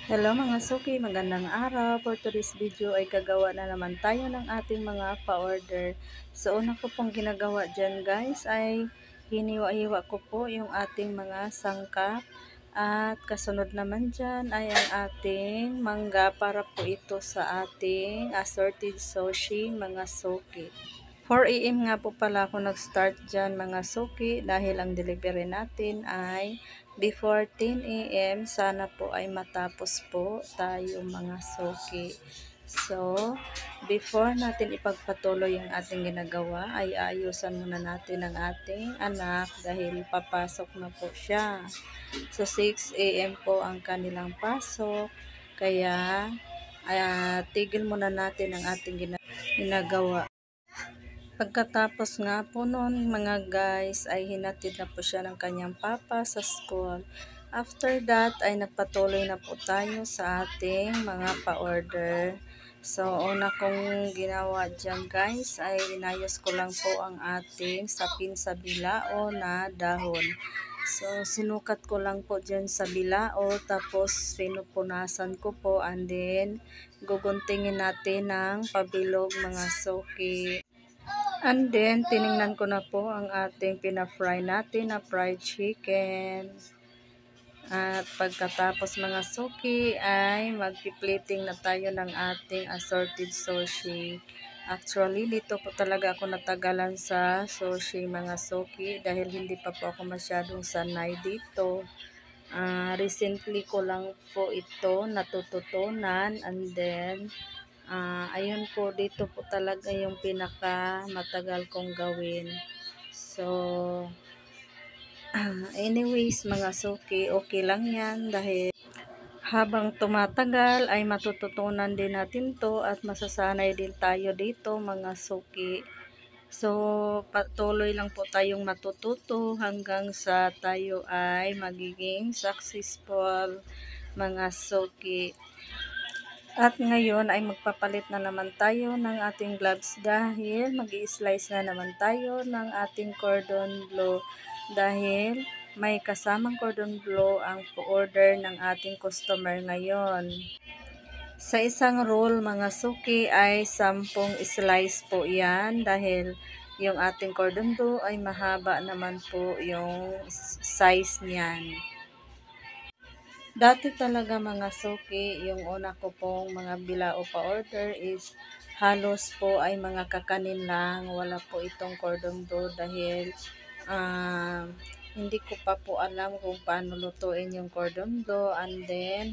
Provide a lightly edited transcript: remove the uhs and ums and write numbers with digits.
Hello mga suki, magandang araw. For today's video ay gagawa na naman tayo ng ating mga pa-order. So una ko pong ginagawa dyan guys ay hiniwa-hiwa ko po yung ating mga sangkap. At kasunod naman dyan ay ang ating mangga para po ito sa ating assorted sushi mga suki. 4 AM nga po pala ako nag-start dyan mga suki dahil ang delivery natin ay before 10 AM. Sana po ay matapos po tayo mga suki. So, before natin ipagpatuloy ang ating ginagawa ay ayusan muna natin ang ating anak dahil papasok na po siya. So, 6 AM po ang kanilang pasok. Kaya, tigil muna natin ang ating ginagawa. Pagkatapos nga po noon mga guys ay hinatid na po siya ng kanyang papa sa school. After that ay nagpatuloy na po tayo sa ating mga pa-order. So una kong ginawa dyan guys ay inayos ko lang po ang ating sapin sa bilao na dahon. So sinukat ko lang po dyan sa bilao tapos pinupunasan ko po and then guguntingin natin ng pabilog mga suki. And then, tiningnan ko na po ang ating pina-fry natin na fried chicken. At pagkatapos mga suki ay magpi-plating na tayo ng ating assorted sushi. Actually, dito po talaga ako natagalan sa sushi mga suki dahil hindi pa po ako masyadong sanay dito. Recently ko lang po ito natututunan and then ayun po, dito po talaga yung pinaka matagal kong gawin. So, anyways mga suki, okay lang yan dahil habang tumatagal ay matututunan din natin to at masasanay din tayo dito mga suki. So, patuloy lang po tayong matututo hanggang sa tayo ay magiging successful mga suki. At ngayon ay magpapalit na naman tayo ng ating gloves dahil mag-i-slice na naman tayo ng ating cordon bleu dahil may kasamang cordon bleu ang order ng ating customer ngayon. Sa isang roll mga suki ay 10 slice po yan dahil yung ating cordon bleu ay mahaba naman po yung size niyan. Dati talaga mga suki, yung una ko pong mga bilao pa order is halos po ay mga kakanin lang. Wala po itong cordon bleu dahil hindi ko pa po alam kung paano lutuin yung cordon bleu and then